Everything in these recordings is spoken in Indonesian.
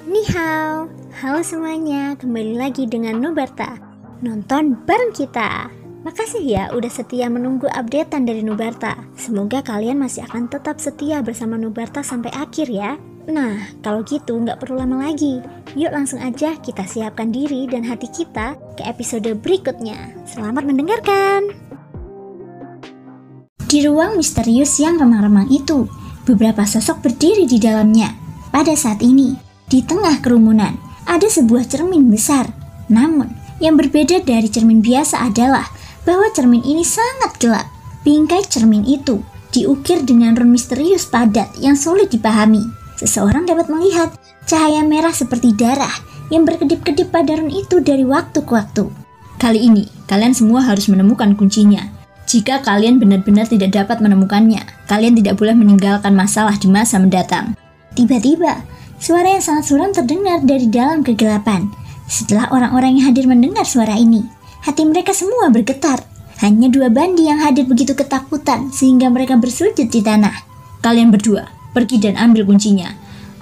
Ni hao, halo semuanya, kembali lagi dengan Nubarta. Nonton bareng kita. Makasih ya udah setia menunggu updatean dari Nubarta. Semoga kalian masih akan tetap setia bersama Nubarta sampai akhir ya. Nah, kalau gitu nggak perlu lama lagi. Yuk langsung aja kita siapkan diri dan hati kita ke episode berikutnya. Selamat mendengarkan. Di ruang misterius yang remang-remang itu, beberapa sosok berdiri di dalamnya. Pada saat ini, di tengah kerumunan, ada sebuah cermin besar. Namun, yang berbeda dari cermin biasa adalah bahwa cermin ini sangat gelap. Bingkai cermin itu diukir dengan rune misterius padat yang sulit dipahami. Seseorang dapat melihat cahaya merah seperti darah yang berkedip-kedip pada rune itu dari waktu ke waktu. Kali ini, kalian semua harus menemukan kuncinya. Jika kalian benar-benar tidak dapat menemukannya, kalian tidak boleh meninggalkan masalah di masa mendatang. Tiba-tiba, suara yang sangat suram terdengar dari dalam kegelapan. Setelah orang-orang yang hadir mendengar suara ini, hati mereka semua bergetar. Hanya dua bandi yang hadir begitu ketakutan sehingga mereka bersujud di tanah. Kalian berdua, pergi dan ambil kuncinya.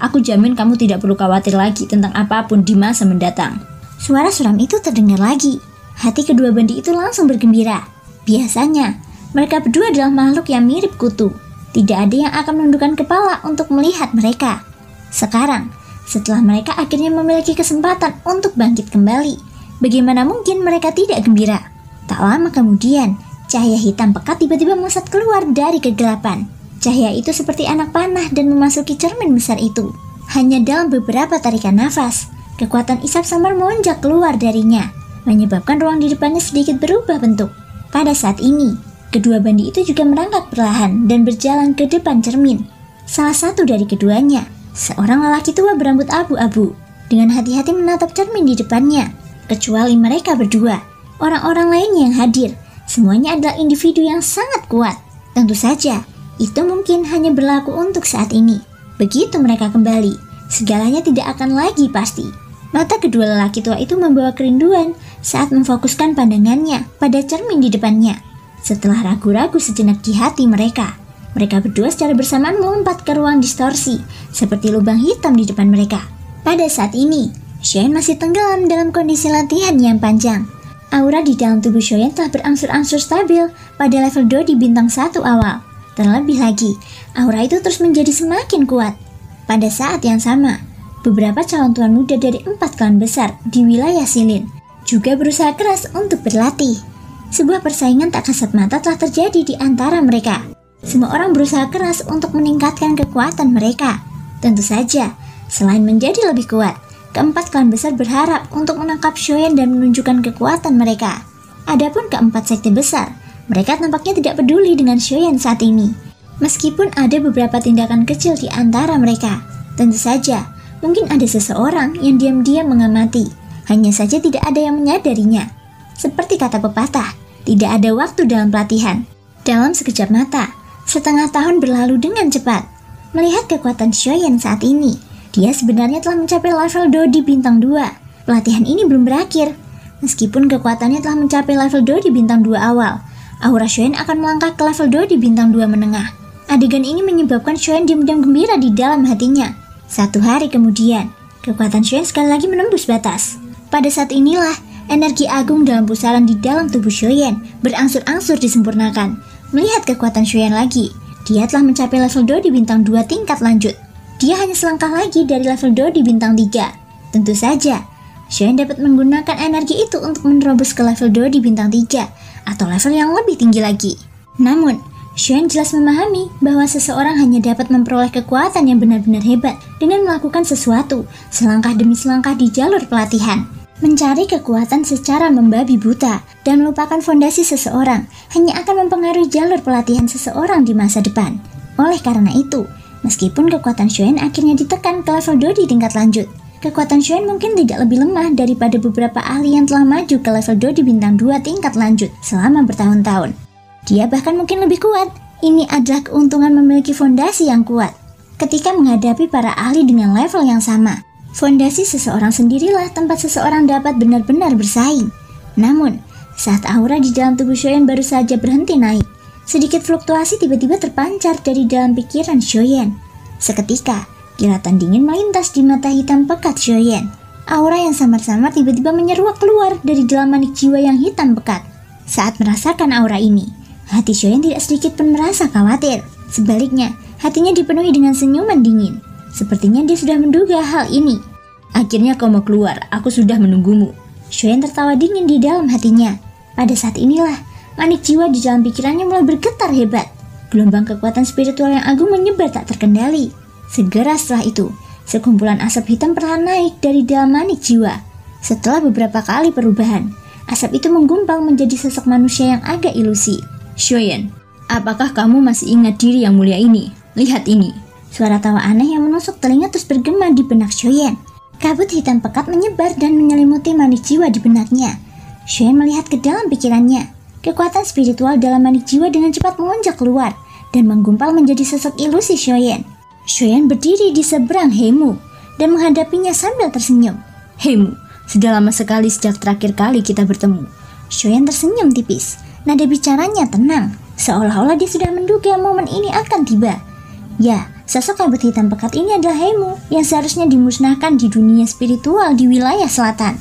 Aku jamin kamu tidak perlu khawatir lagi tentang apapun di masa mendatang. Suara suram itu terdengar lagi. Hati kedua bandi itu langsung bergembira. Biasanya, mereka berdua adalah makhluk yang mirip kutu. Tidak ada yang akan menundukkan kepala untuk melihat mereka. Sekarang, setelah mereka akhirnya memiliki kesempatan untuk bangkit kembali, bagaimana mungkin mereka tidak gembira? Tak lama kemudian, cahaya hitam pekat tiba-tiba melesat keluar dari kegelapan. Cahaya itu seperti anak panah dan memasuki cermin besar itu. Hanya dalam beberapa tarikan nafas, kekuatan isap samar melonjak keluar darinya, menyebabkan ruang di depannya sedikit berubah bentuk. Pada saat ini, kedua bandi itu juga merangkak perlahan dan berjalan ke depan cermin. Salah satu dari keduanya, seorang lelaki tua berambut abu-abu, dengan hati-hati menatap cermin di depannya. Kecuali mereka berdua, orang-orang lainnya yang hadir, semuanya adalah individu yang sangat kuat. Tentu saja, itu mungkin hanya berlaku untuk saat ini. Begitu mereka kembali, segalanya tidak akan lagi pasti. Mata kedua lelaki tua itu membawa kerinduan saat memfokuskan pandangannya pada cermin di depannya. Setelah ragu-ragu sejenak di hati mereka, mereka berdua secara bersamaan melompat ke ruang distorsi, seperti lubang hitam di depan mereka. Pada saat ini, Shoyan masih tenggelam dalam kondisi latihan yang panjang. Aura di dalam tubuh Shoyan telah berangsur-angsur stabil pada level 2 di bintang 1 awal. Terlebih lagi, aura itu terus menjadi semakin kuat. Pada saat yang sama, beberapa calon tuan muda dari 4 klan besar di wilayah Silin juga berusaha keras untuk berlatih. Sebuah persaingan tak kasat mata telah terjadi di antara mereka. Semua orang berusaha keras untuk meningkatkan kekuatan mereka. Tentu saja, selain menjadi lebih kuat, keempat klan besar berharap untuk menangkap Shoyan dan menunjukkan kekuatan mereka. Adapun keempat sekte besar, mereka tampaknya tidak peduli dengan Shoyan saat ini. Meskipun ada beberapa tindakan kecil di antara mereka, tentu saja mungkin ada seseorang yang diam-diam mengamati, hanya saja tidak ada yang menyadarinya. Seperti kata pepatah, tidak ada waktu dalam pelatihan. Dalam sekejap mata, setengah tahun berlalu dengan cepat. Melihat kekuatan Shoyan saat ini, dia sebenarnya telah mencapai level Dodi bintang 2. Pelatihan ini belum berakhir. Meskipun kekuatannya telah mencapai level Dodi bintang 2 awal, aura Shoyan akan melangkah ke level Dodi bintang 2 menengah. Adegan ini menyebabkan Shoyan diam-diam gembira di dalam hatinya. Satu hari kemudian, kekuatan Shoyan sekali lagi menembus batas. Pada saat inilah, energi agung dalam pusaran di dalam tubuh Shoyan berangsur-angsur disempurnakan. Melihat kekuatan Shoyan lagi, dia telah mencapai level 2 di bintang 2 tingkat lanjut. Dia hanya selangkah lagi dari level 2 di bintang 3. Tentu saja, Shoyan dapat menggunakan energi itu untuk menerobos ke level 2 di bintang 3 atau level yang lebih tinggi lagi. Namun, Shoyan jelas memahami bahwa seseorang hanya dapat memperoleh kekuatan yang benar-benar hebat dengan melakukan sesuatu selangkah demi selangkah di jalur pelatihan. Mencari kekuatan secara membabi buta dan melupakan fondasi seseorang hanya akan mempengaruhi jalur pelatihan seseorang di masa depan. Oleh karena itu, meskipun kekuatan Shoyan akhirnya ditekan ke level 2 di tingkat lanjut, kekuatan Shoyan mungkin tidak lebih lemah daripada beberapa ahli yang telah maju ke level 2 di bintang 2 tingkat lanjut selama bertahun-tahun. Dia bahkan mungkin lebih kuat. Ini adalah keuntungan memiliki fondasi yang kuat. Ketika menghadapi para ahli dengan level yang sama, fondasi seseorang sendirilah tempat seseorang dapat benar-benar bersaing. Namun, saat aura di dalam tubuh Shoyan baru saja berhenti naik, sedikit fluktuasi tiba-tiba terpancar dari dalam pikiran Shoyan. Seketika, Kilatan dingin melintas di mata hitam pekat Shoyen. Aura yang samar-samar tiba-tiba menyeruak keluar dari dalam manik jiwa yang hitam pekat. Saat merasakan aura ini, hati Shoyen tidak sedikit pun merasa khawatir. Sebaliknya, hatinya dipenuhi dengan senyuman dingin. Sepertinya dia sudah menduga hal ini. Akhirnya kau mau keluar, aku sudah menunggumu. Shoyen tertawa dingin di dalam hatinya. Pada saat inilah, manik jiwa di dalam pikirannya mulai bergetar hebat. Gelombang kekuatan spiritual yang agung menyebar tak terkendali. Segera setelah itu, sekumpulan asap hitam perlahan naik dari dalam manik jiwa. Setelah beberapa kali perubahan, asap itu menggumpal menjadi sosok manusia yang agak ilusi. Shoyen, apakah kamu masih ingat diri yang mulia ini? Lihat ini. Suara tawa aneh yang menusuk telinga terus bergema di benak Shoyen. Kabut hitam pekat menyebar dan menyelimuti manik jiwa di benaknya. Shoyen melihat ke dalam pikirannya. Kekuatan spiritual dalam manik jiwa dengan cepat melonjak keluar dan menggumpal menjadi sosok ilusi Shoyen. Shoyen berdiri di seberang Heimu dan menghadapinya sambil tersenyum. Heimu, sudah lama sekali sejak terakhir kali kita bertemu. Shoyen tersenyum tipis. Nada bicaranya tenang, seolah-olah dia sudah menduga momen ini akan tiba. Ya, sosok kabut hitam pekat ini adalah Heimu yang seharusnya dimusnahkan di dunia spiritual di wilayah selatan.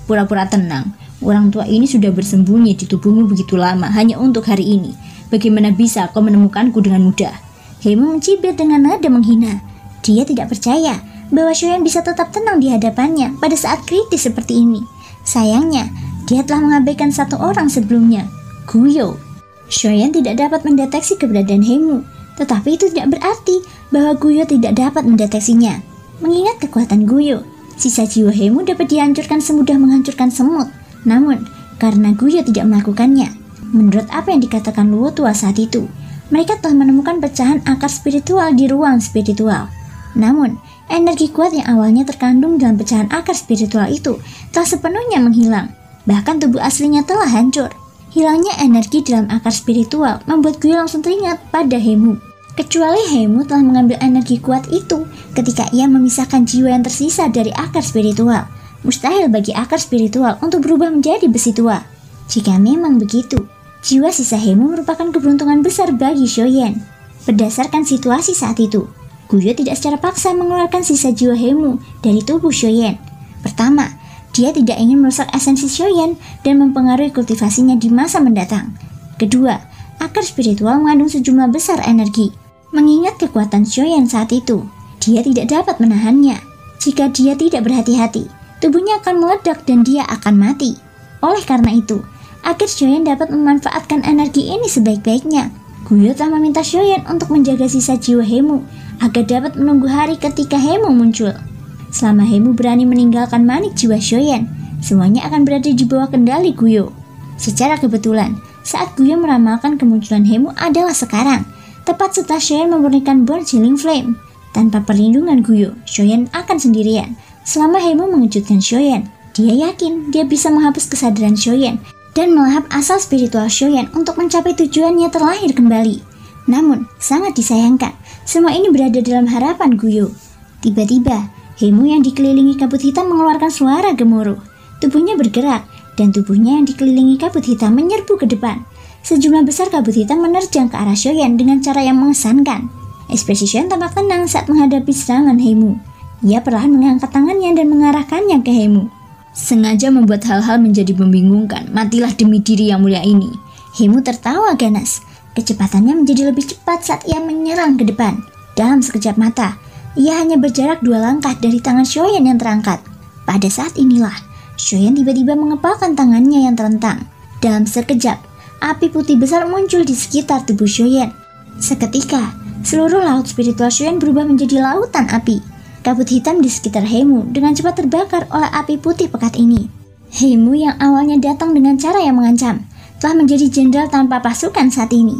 Pura-pura tenang. Orang tua ini sudah bersembunyi di tubuhmu begitu lama hanya untuk hari ini. Bagaimana bisa kau menemukanku dengan mudah? Heimu mencibir dengan nada menghina. Dia tidak percaya bahwa Shoyen bisa tetap tenang di hadapannya pada saat kritis seperti ini. Sayangnya, dia telah mengabaikan satu orang sebelumnya, Guyo. Shoyen tidak dapat mendeteksi keberadaan Heimu, tetapi itu tidak berarti bahwa Guyo tidak dapat mendeteksinya. Mengingat kekuatan Guyo, sisa jiwa Heimu dapat dihancurkan semudah menghancurkan semut. Namun, karena Guyo tidak melakukannya, menurut apa yang dikatakan Luo tua saat itu, mereka telah menemukan pecahan akar spiritual di ruang spiritual. Namun, energi kuat yang awalnya terkandung dalam pecahan akar spiritual itu telah sepenuhnya menghilang. Bahkan tubuh aslinya telah hancur. Hilangnya energi dalam akar spiritual membuat Guyo langsung teringat pada Heimu. Kecuali Heimu telah mengambil energi kuat itu ketika ia memisahkan jiwa yang tersisa dari akar spiritual. Mustahil bagi akar spiritual untuk berubah menjadi besi tua. Jika memang begitu, jiwa sisa Heimu merupakan keberuntungan besar bagi Shoyen. Berdasarkan situasi saat itu, Guyo tidak secara paksa mengeluarkan sisa jiwa Heimu dari tubuh Shoyen. Pertama, dia tidak ingin merusak esensi Shoyen dan mempengaruhi kultivasinya di masa mendatang. Kedua, akar spiritual mengandung sejumlah besar energi. Mengingat kekuatan Shoyen saat itu, dia tidak dapat menahannya. Jika dia tidak berhati-hati, tubuhnya akan meledak dan dia akan mati. Oleh karena itu, agar Shoyen dapat memanfaatkan energi ini sebaik-baiknya, Guyo telah meminta Shoyen untuk menjaga sisa jiwa Heimu agar dapat menunggu hari ketika Heimu muncul. Selama Heimu berani meninggalkan manik jiwa Shoyen, semuanya akan berada di bawah kendali Guyo. Secara kebetulan, saat Guyo meramalkan kemunculan Heimu adalah sekarang, tepat setelah Shoyen memurnikan Born Chilling Flame. Tanpa perlindungan Guyo, Shoyen akan sendirian. Selama Heimu mengejutkan Shoyen, dia yakin dia bisa menghapus kesadaran Shoyen dan melahap asal spiritual Shoyen untuk mencapai tujuannya terlahir kembali. Namun, sangat disayangkan, semua ini berada dalam harapan Guyo. Tiba-tiba, Heimu yang dikelilingi kabut hitam mengeluarkan suara gemuruh. Tubuhnya bergerak, dan tubuhnya yang dikelilingi kabut hitam menyerbu ke depan. Sejumlah besar kabut hitam menerjang ke arah Shoyen dengan cara yang mengesankan. Ekspresi Shoyen tampak tenang saat menghadapi serangan Heimu. Ia perlahan mengangkat tangannya dan mengarahkannya ke Heimu. Sengaja membuat hal-hal menjadi membingungkan. Matilah demi diri yang mulia ini. Heimu tertawa ganas. Kecepatannya menjadi lebih cepat saat ia menyerang ke depan. Dalam sekejap mata, ia hanya berjarak 2 langkah dari tangan Shoyen yang terangkat. Pada saat inilah, Shoyen tiba-tiba mengepalkan tangannya yang terentang. Dalam sekejap, api putih besar muncul di sekitar tubuh Shoyen. Seketika, seluruh laut spiritual Shoyen berubah menjadi lautan api. Kabut hitam di sekitar Heimu dengan cepat terbakar oleh api putih pekat ini. Heimu yang awalnya datang dengan cara yang mengancam, telah menjadi jenderal tanpa pasukan saat ini.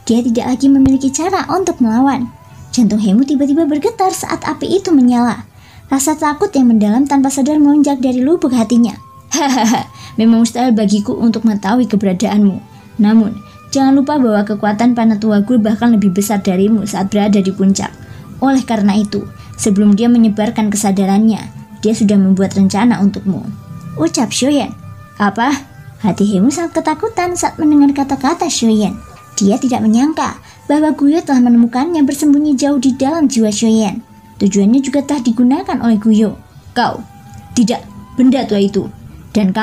Dia tidak lagi memiliki cara untuk melawan. Jantung Heimu tiba-tiba bergetar saat api itu menyala. Rasa takut yang mendalam tanpa sadar melonjak dari lubuk hatinya. Hahaha, memang mustahil bagiku untuk mengetahui keberadaanmu. Namun, jangan lupa bahwa kekuatan Panatua Gul bahkan lebih besar darimu saat berada di puncak. Oleh karena itu, sebelum dia menyebarkan kesadarannya, dia sudah membuat rencana untukmu. Ucap Shoyen. Apa? Hati Heimu sangat ketakutan saat mendengar kata-kata Shoyen. Dia tidak menyangka bahwa Guyo telah menemukannya bersembunyi jauh di dalam jiwa Shoyen. Tujuannya juga telah digunakan oleh Guyo. Kau, tidak, benda tua itu. Dan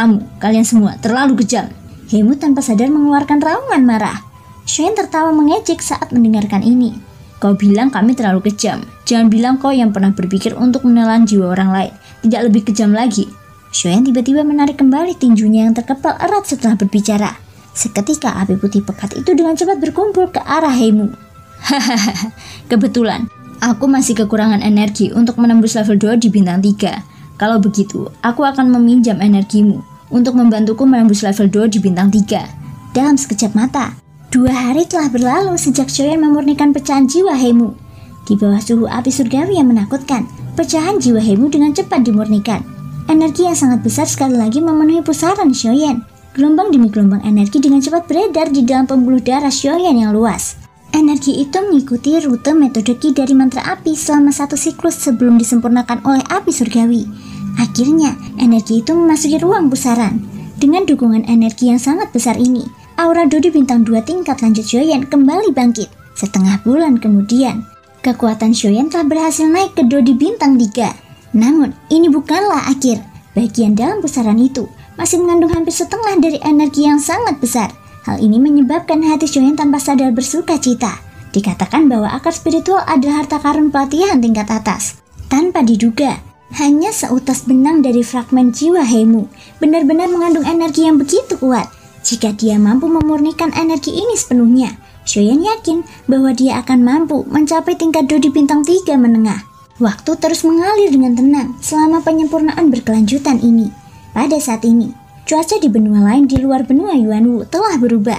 kalian semua terlalu kejam. Hemu tanpa sadar mengeluarkan raungan marah. Shoyan tertawa mengejek saat mendengarkan ini. Kau bilang kami terlalu kejam. Jangan bilang kau yang pernah berpikir untuk menelan jiwa orang lain tidak lebih kejam lagi. Shoyan tiba-tiba menarik kembali tinjunya yang terkepal erat setelah berbicara. Seketika api putih pekat itu dengan cepat berkumpul ke arah Hemu. Hahaha, kebetulan aku masih kekurangan energi untuk menembus level 2 di bintang 3. Kalau begitu, aku akan meminjam energimu untuk membantuku menembus level 2 di bintang 3. Dalam sekejap mata, 2 hari telah berlalu sejak Shoyan memurnikan pecahan jiwa Hemu. Di bawah suhu api surgawi yang menakutkan, pecahan jiwa Hemu dengan cepat dimurnikan. Energi yang sangat besar sekali lagi memenuhi pusaran Shoyan. Gelombang demi gelombang energi dengan cepat beredar di dalam pembuluh darah Shoyan yang luas. Energi itu mengikuti rute metode Ki dari mantra api selama 1 siklus sebelum disempurnakan oleh api surgawi. Akhirnya, energi itu memasuki ruang pusaran. Dengan dukungan energi yang sangat besar ini, aura Dodi bintang 2 tingkat lanjut Shoyan kembali bangkit. Setengah bulan kemudian, kekuatan Shoyan telah berhasil naik ke Dodi bintang 3. Namun, ini bukanlah akhir. Bagian dalam pusaran itu masih mengandung hampir setengah dari energi yang sangat besar. Hal ini menyebabkan hati Shoyan tanpa sadar bersuka cita. Dikatakan bahwa akar spiritual adalah harta karun pelatihan tingkat atas. Tanpa diduga, hanya seutas benang dari fragmen jiwa Hemu benar-benar mengandung energi yang begitu kuat. Jika dia mampu memurnikan energi ini sepenuhnya, Shoyan yakin bahwa dia akan mampu mencapai tingkat Dodi bintang 3 menengah. Waktu terus mengalir dengan tenang selama penyempurnaan berkelanjutan ini. Pada saat ini, cuaca di benua lain di luar benua Yuanwu telah berubah.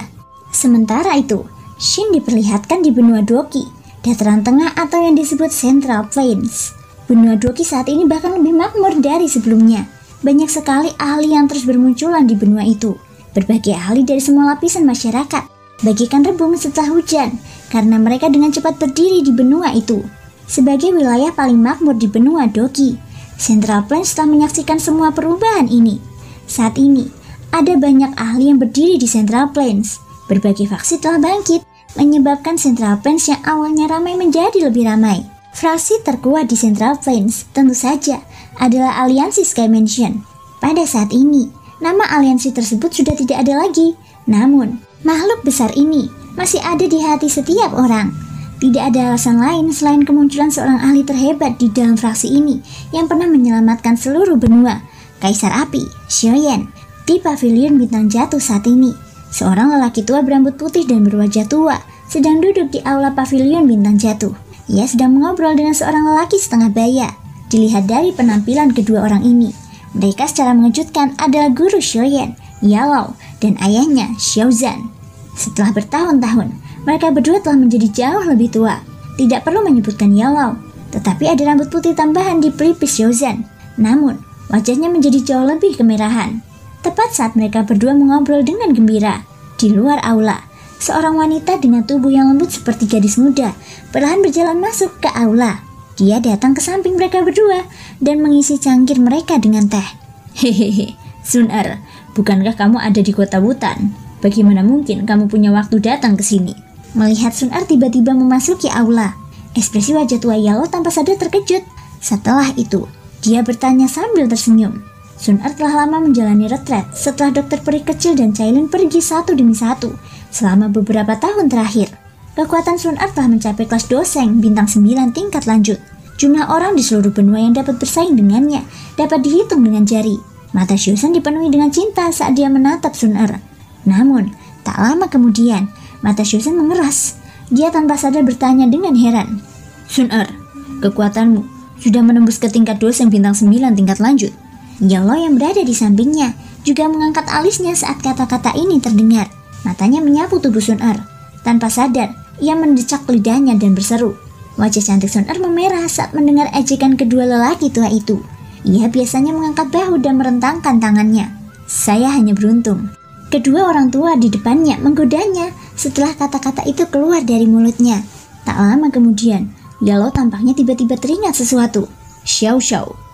Sementara itu, Shin diperlihatkan di benua Doki, dataran tengah atau yang disebut Central Plains. Benua Doki saat ini bahkan lebih makmur dari sebelumnya. Banyak sekali ahli yang terus bermunculan di benua itu. Berbagai ahli dari semua lapisan masyarakat, bagaikan rebung setelah hujan, karena mereka dengan cepat berdiri di benua itu. Sebagai wilayah paling makmur di benua Doki, Central Plains telah menyaksikan semua perubahan ini. Saat ini, ada banyak ahli yang berdiri di Central Plains. Berbagai faksi telah bangkit, menyebabkan Central Plains yang awalnya ramai menjadi lebih ramai. Fraksi terkuat di Central Plains tentu saja adalah aliansi Sky Mansion. Pada saat ini, nama aliansi tersebut sudah tidak ada lagi. Namun, makhluk besar ini masih ada di hati setiap orang. Tidak ada alasan lain selain kemunculan seorang ahli terhebat di dalam fraksi ini yang pernah menyelamatkan seluruh benua, Kaisar Api, Shoyan, di pavilion bintang jatuh saat ini. Seorang lelaki tua berambut putih dan berwajah tua sedang duduk di aula pavilion bintang jatuh. Ia sedang mengobrol dengan seorang lelaki setengah baya. Dilihat dari penampilan kedua orang ini, mereka secara mengejutkan adalah guru Shoyan, Yalao, dan ayahnya, Xiaozan. Setelah bertahun-tahun, mereka berdua telah menjadi jauh lebih tua. Tidak perlu menyebutkan Yalao, tetapi ada rambut putih tambahan di pelipis Xiaozan. Namun, wajahnya menjadi jauh lebih kemerahan. Tepat saat mereka berdua mengobrol dengan gembira, di luar aula, seorang wanita dengan tubuh yang lembut seperti gadis muda perlahan berjalan masuk ke aula. Dia datang ke samping mereka berdua dan mengisi cangkir mereka dengan teh. Hehehe, Sun-er, bukankah kamu ada di kota Wutan? Bagaimana mungkin kamu punya waktu datang ke sini? Melihat Sun-er tiba-tiba memasuki aula, ekspresi wajah tua Yalao tanpa sadar terkejut. Setelah itu, dia bertanya sambil tersenyum. Sun-er telah lama menjalani retret setelah dokter peri kecil dan Cailin pergi satu demi satu selama beberapa tahun terakhir. Kekuatan Sun-er telah mencapai kelas doseng bintang 9 tingkat lanjut. Jumlah orang di seluruh benua yang dapat bersaing dengannya dapat dihitung dengan jari. Mata Xiaozan dipenuhi dengan cinta saat dia menatap Sun-er. Namun, tak lama kemudian, mata Xiaozan mengeras. Dia tanpa sadar bertanya dengan heran. Sun-er, kekuatanmu sudah menembus ke tingkat doseng bintang 9 tingkat lanjut. Yalao yang berada di sampingnya juga mengangkat alisnya saat kata-kata ini terdengar. Matanya menyapu tubuh Sun-er. Tanpa sadar, ia mendecak lidahnya dan berseru. Wajah cantik Sun-er memerah saat mendengar ejekan kedua lelaki tua itu. Ia biasanya mengangkat bahu dan merentangkan tangannya. Saya hanya beruntung. Kedua orang tua di depannya menggodanya setelah kata-kata itu keluar dari mulutnya. Tak lama kemudian, Yalao tampaknya tiba-tiba teringat sesuatu. Xiao,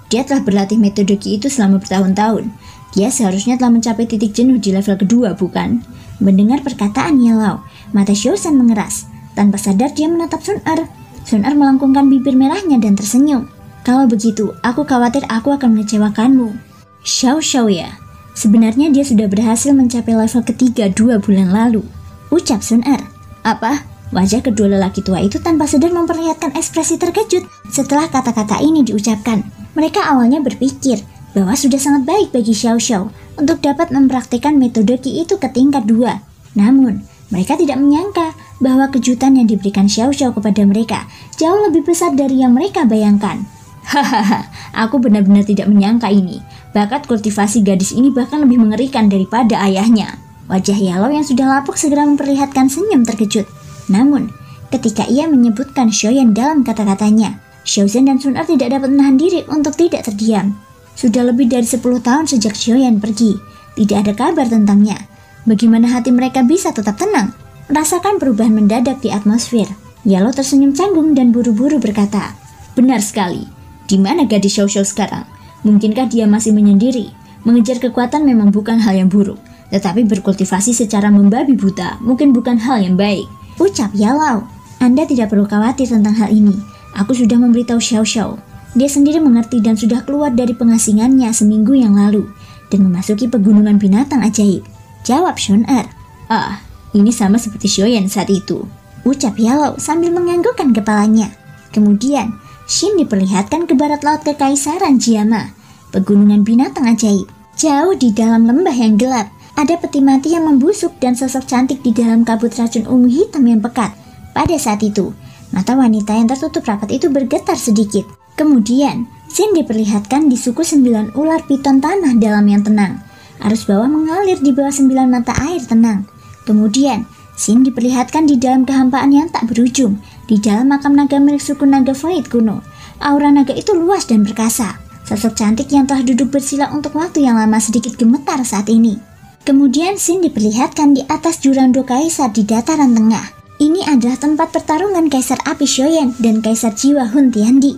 dia telah berlatih metode Ki itu selama bertahun-tahun. Dia seharusnya telah mencapai titik jenuh di level kedua, bukan? Mendengar perkataan Yalao, mata Xiaozan mengeras. Tanpa sadar dia menatap Sun-er. Sun Er melengkungkan bibir merahnya dan tersenyum. Kalau begitu, aku khawatir aku akan mengecewakanmu. Xiao Xiao ya? Sebenarnya dia sudah berhasil mencapai level ketiga 2 bulan lalu, ucap Sun Er. Apa? Wajah kedua lelaki tua itu tanpa sadar memperlihatkan ekspresi terkejut setelah kata-kata ini diucapkan. Mereka awalnya berpikir bahwa sudah sangat baik bagi Xiao Xiao untuk dapat mempraktikkan metode Qi itu ke tingkat 2. Namun, mereka tidak menyangka bahwa kejutan yang diberikan Xiao Xiao kepada mereka jauh lebih besar dari yang mereka bayangkan. Hahaha, aku benar-benar tidak menyangka ini. Bakat kultivasi gadis ini bahkan lebih mengerikan daripada ayahnya. Wajah Yalo yang sudah lapuk segera memperlihatkan senyum terkejut. Namun, ketika ia menyebutkan Xiaoyan dalam kata-katanya, Xiaozhen dan Sun Er tidak dapat menahan diri untuk tidak terdiam. Sudah lebih dari 10 tahun sejak Xiaoyan pergi, tidak ada kabar tentangnya. Bagaimana hati mereka bisa tetap tenang? Merasakan perubahan mendadak di atmosfer. Yalo tersenyum canggung dan buru-buru berkata, benar sekali. Di mana gadis Xiao Xiao sekarang? Mungkinkah dia masih menyendiri? Mengejar kekuatan memang bukan hal yang buruk, tetapi berkultivasi secara membabi buta mungkin bukan hal yang baik, ucap Yalo. Anda tidak perlu khawatir tentang hal ini. Aku sudah memberitahu Xiao Xiao. Dia sendiri mengerti dan sudah keluar dari pengasingannya seminggu yang lalu dan memasuki pegunungan binatang ajaib, jawab Sun Er. Ah, ini sama seperti Xiaoyan saat itu, ucap Yalo sambil menganggukkan kepalanya. Kemudian Shin diperlihatkan ke barat laut Kekaisaran Jiama, pegunungan binatang ajaib. Jauh di dalam lembah yang gelap, ada peti mati yang membusuk dan sosok cantik di dalam kabut racun ungu hitam yang pekat. Pada saat itu, mata wanita yang tertutup rapat itu bergetar sedikit. Kemudian, Shin diperlihatkan di suku 9 ular piton tanah dalam yang tenang. Arus bawah mengalir di bawah 9 mata air tenang. Kemudian, Shin diperlihatkan di dalam kehampaan yang tak berujung, di dalam makam naga milik suku naga Void kuno. Aura naga itu luas dan perkasa. Sosok cantik yang telah duduk bersila untuk waktu yang lama sedikit gemetar saat ini. Kemudian Shin diperlihatkan di atas jurang dua kaisar di dataran tengah. Ini adalah tempat pertarungan Kaisar Api Xiaoyan dan Kaisar Jiwa Hun Tiandi.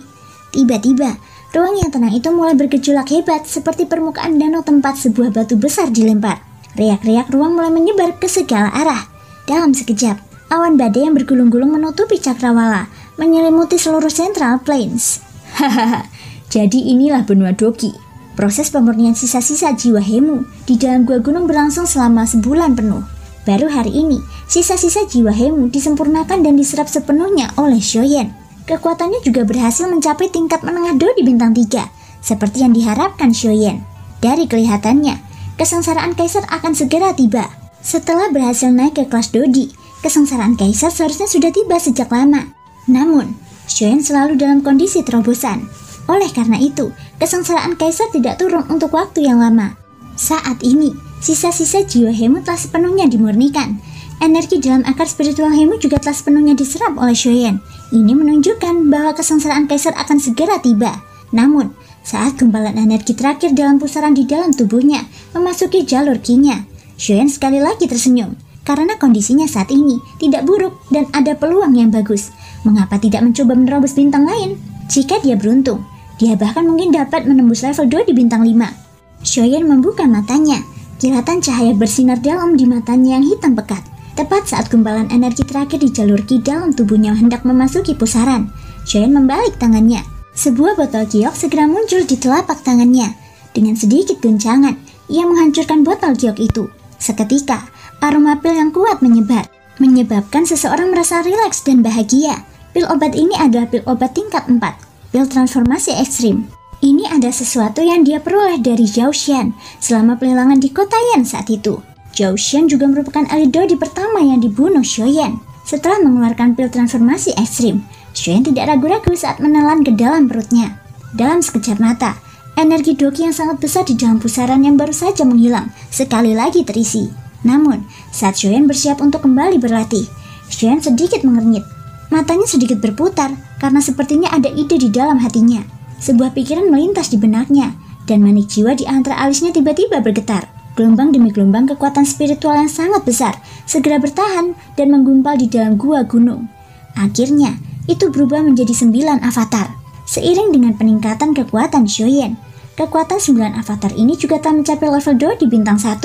Tiba-tiba, ruang yang tenang itu mulai bergejolak hebat seperti permukaan danau tempat sebuah batu besar dilempar. Riak-riak ruang mulai menyebar ke segala arah. Dalam sekejap, awan badai yang bergulung-gulung menutupi cakrawala, menyelimuti seluruh Central Plains. Hahaha, jadi inilah benua Doki. Proses pemurnian sisa-sisa jiwa Hemu di dalam gua gunung berlangsung selama sebulan penuh. Baru hari ini, sisa-sisa jiwa Hemu disempurnakan dan diserap sepenuhnya oleh Xiaoyan. Kekuatannya juga berhasil mencapai tingkat menengah Dodi bintang 3, seperti yang diharapkan Xiaoyan. Dari kelihatannya, kesengsaraan Kaisar akan segera tiba. Setelah berhasil naik ke kelas Dodi, kesengsaraan Kaisar seharusnya sudah tiba sejak lama. Namun, Xiaoyan selalu dalam kondisi terobosan. Oleh karena itu, kesengsaraan Kaisar tidak turun untuk waktu yang lama. Saat ini, sisa-sisa jiwa Hemu telah sepenuhnya dimurnikan. Energi dalam akar spiritual Hemu juga telah sepenuhnya diserap oleh Xiaoyan. Ini menunjukkan bahwa kesengsaraan Kaisar akan segera tiba. Namun, saat gumpalan energi terakhir dalam pusaran di dalam tubuhnya memasuki jalur Qi-nya, Xiaoyan sekali lagi tersenyum. Karena kondisinya saat ini tidak buruk dan ada peluang yang bagus. Mengapa tidak mencoba menerobos bintang lain? Jika dia beruntung, dia bahkan mungkin dapat menembus level 2 di bintang 5. Xiaoyan membuka matanya. Kilatan cahaya bersinar dalam di matanya yang hitam pekat. Tepat saat gumpalan energi terakhir di jalur Qi dalam tubuhnya hendak memasuki pusaran, Xiaoyan membalik tangannya. Sebuah botol giok segera muncul di telapak tangannya. Dengan sedikit guncangan, ia menghancurkan botol giok itu. Seketika, aroma pil yang kuat menyebar, menyebabkan seseorang merasa rileks dan bahagia. Pil obat ini adalah pil obat tingkat 4, pil transformasi ekstrim. Ini ada sesuatu yang dia peroleh dari Zhao Xian selama pelelangan di kota Yan saat itu. Zhao Xian juga merupakan ahli Dodi pertama yang dibunuh Xiaoyan. Setelah mengeluarkan pil transformasi ekstrim, Xiaoyan tidak ragu-ragu saat menelan ke dalam perutnya. Dalam sekejap mata, energi Doki yang sangat besar di dalam pusaran yang baru saja menghilang sekali lagi terisi. Namun, saat Xiaoyan bersiap untuk kembali berlatih, Xiaoyan sedikit mengernyit. Matanya sedikit berputar karena sepertinya ada ide di dalam hatinya. Sebuah pikiran melintas di benaknya, dan manik jiwa di antara alisnya tiba-tiba bergetar. Gelombang demi gelombang kekuatan spiritual yang sangat besar segera bertahan dan menggumpal di dalam gua gunung. Akhirnya, itu berubah menjadi 9 avatar. Seiring dengan peningkatan kekuatan Xiaoyan, kekuatan 9 avatar ini juga telah mencapai level 2 di bintang 1.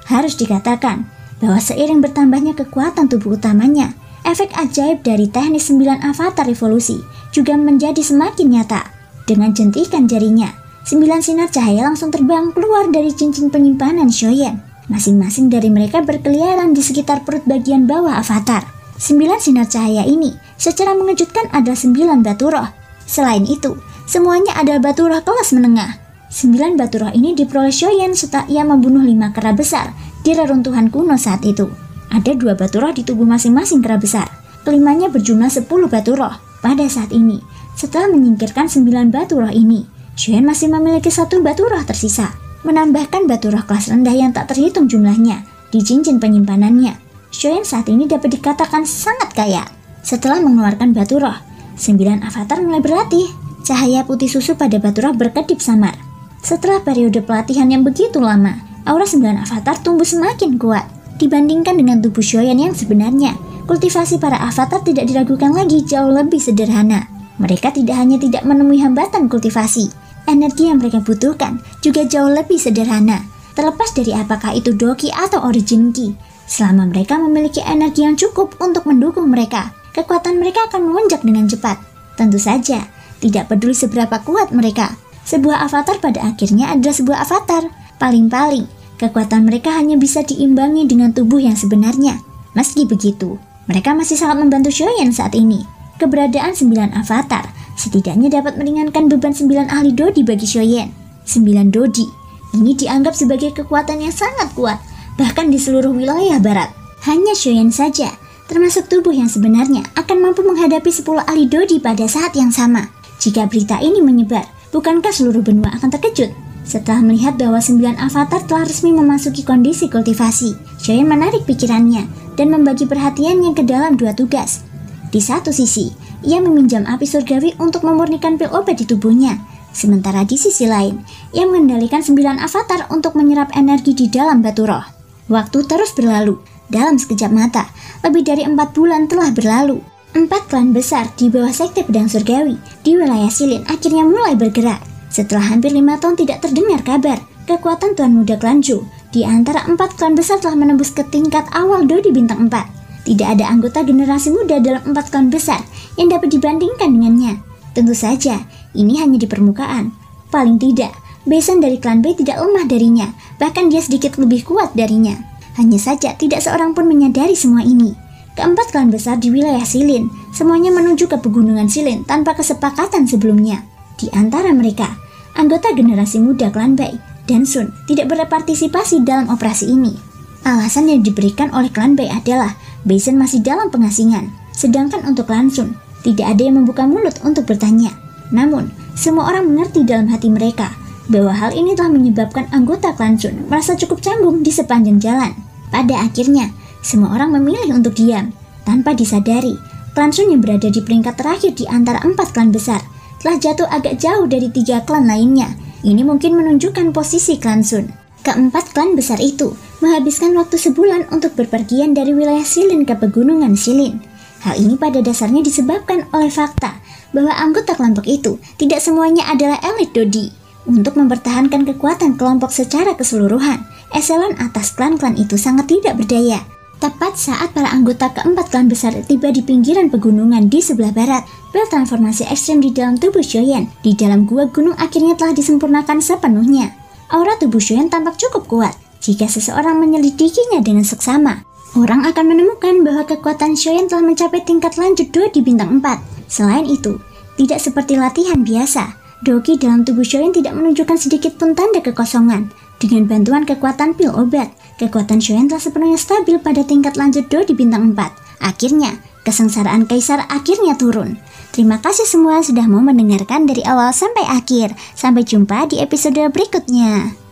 Harus dikatakan bahwa seiring bertambahnya kekuatan tubuh utamanya, efek ajaib dari teknik 9 avatar revolusi juga menjadi semakin nyata. Dengan jentikan jarinya, 9 sinar cahaya langsung terbang keluar dari cincin penyimpanan Shoyan. Masing-masing dari mereka berkeliaran di sekitar perut bagian bawah avatar. 9 sinar cahaya ini secara mengejutkan adalah 9 batu roh. Selain itu, semuanya adalah batu roh kelas menengah. 9 batu roh ini diperoleh Shoyan setelah ia membunuh 5 kera besar di reruntuhan kuno saat itu. Ada 2 batu roh di tubuh masing-masing kera besar. Kelimanya berjumlah 10 batu roh. Pada saat ini, setelah menyingkirkan 9 batu roh ini, Shoyan masih memiliki 1 batu roh tersisa. Menambahkan batu roh kelas rendah yang tak terhitung jumlahnya di cincin penyimpanannya, Shoyan saat ini dapat dikatakan sangat kaya. Setelah mengeluarkan batu roh, 9 avatar mulai berlatih. Cahaya putih susu pada batu roh berkedip samar. Setelah periode pelatihan yang begitu lama, aura 9 avatar tumbuh semakin kuat. Dibandingkan dengan tubuh Shoyan yang sebenarnya, kultivasi para avatar tidak diragukan lagi, jauh lebih sederhana. Mereka tidak hanya tidak menemui hambatan kultivasi, energi yang mereka butuhkan juga jauh lebih sederhana. Terlepas dari apakah itu Doki atau Origin Ki, selama mereka memiliki energi yang cukup untuk mendukung mereka, kekuatan mereka akan melonjak dengan cepat. Tentu saja, tidak peduli seberapa kuat mereka, sebuah avatar pada akhirnya adalah sebuah avatar. Paling-paling, kekuatan mereka hanya bisa diimbangi dengan tubuh yang sebenarnya. Meski begitu, mereka masih sangat membantu Shoyan saat ini. Keberadaan 9 avatar setidaknya dapat meringankan beban 9 ahli Dodi bagi Shoyan. 9 Dodi ini dianggap sebagai kekuatan yang sangat kuat, bahkan di seluruh wilayah barat. Hanya Shoyan saja, termasuk tubuh yang sebenarnya, akan mampu menghadapi 10 ahli Dodi pada saat yang sama. Jika berita ini menyebar, bukankah seluruh benua akan terkejut? Setelah melihat bahwa 9 avatar telah resmi memasuki kondisi kultivasi, Shoyan menarik pikirannya dan membagi perhatiannya ke dalam 2 tugas. Di satu sisi, ia meminjam api surgawi untuk memurnikan pil obat di tubuhnya. Sementara di sisi lain, ia mengendalikan 9 avatar untuk menyerap energi di dalam batu roh. Waktu terus berlalu. Dalam sekejap mata, lebih dari 4 bulan telah berlalu. 4 klan besar di bawah sekte pedang surgawi di wilayah Silin akhirnya mulai bergerak. Setelah hampir 5 tahun tidak terdengar kabar, kekuatan Tuan Muda Klan Zhou di antara 4 klan besar telah menembus ke tingkat awal Dodi bintang 4. Tidak ada anggota generasi muda dalam 4 klan besar yang dapat dibandingkan dengannya. Tentu saja, ini hanya di permukaan. Paling tidak, besan dari klan B tidak lemah darinya, bahkan dia sedikit lebih kuat darinya. Hanya saja tidak seorang pun menyadari semua ini. Keempat klan besar di wilayah Silin, semuanya menuju ke pegunungan Silin tanpa kesepakatan sebelumnya. Di antara mereka, anggota generasi muda klan Bai dan Sun tidak berpartisipasi dalam operasi ini. Alasan yang diberikan oleh klan Bai adalah Beisen masih dalam pengasingan, sedangkan untuk klan Sun, tidak ada yang membuka mulut untuk bertanya. Namun, semua orang mengerti dalam hati mereka bahwa hal ini telah menyebabkan anggota klan Sun merasa cukup canggung di sepanjang jalan. Pada akhirnya, semua orang memilih untuk diam. Tanpa disadari, klan Sun yang berada di peringkat terakhir di antara 4 klan besar telah jatuh agak jauh dari 3 klan lainnya. Ini mungkin menunjukkan posisi klan Sun. Keempat klan besar itu menghabiskan waktu sebulan untuk berpergian dari wilayah Silin ke pegunungan Silin. Hal ini pada dasarnya disebabkan oleh fakta bahwa anggota kelompok itu tidak semuanya adalah elit Dodi. Untuk mempertahankan kekuatan kelompok secara keseluruhan, eselon atas klan-klan itu sangat tidak berdaya. Tepat saat para anggota keempat klan besar tiba di pinggiran pegunungan di sebelah barat, pil transformasi ekstrim di dalam tubuh Shoyan di dalam gua gunung akhirnya telah disempurnakan sepenuhnya. Aura tubuh Shoyan tampak cukup kuat. Jika seseorang menyelidikinya dengan seksama, orang akan menemukan bahwa kekuatan Shoyan telah mencapai tingkat lanjut Dodi bintang 4. Selain itu, tidak seperti latihan biasa, Doki dalam tubuh Shoyan tidak menunjukkan sedikit pun tanda kekosongan. Dengan bantuan kekuatan pil obat, kekuatan Shoyan telah sepenuhnya stabil pada tingkat lanjut Dodi bintang 4. Akhirnya, kesengsaraan Kaisar akhirnya turun. Terima kasih semua sudah mau mendengarkan dari awal sampai akhir. Sampai jumpa di episode berikutnya.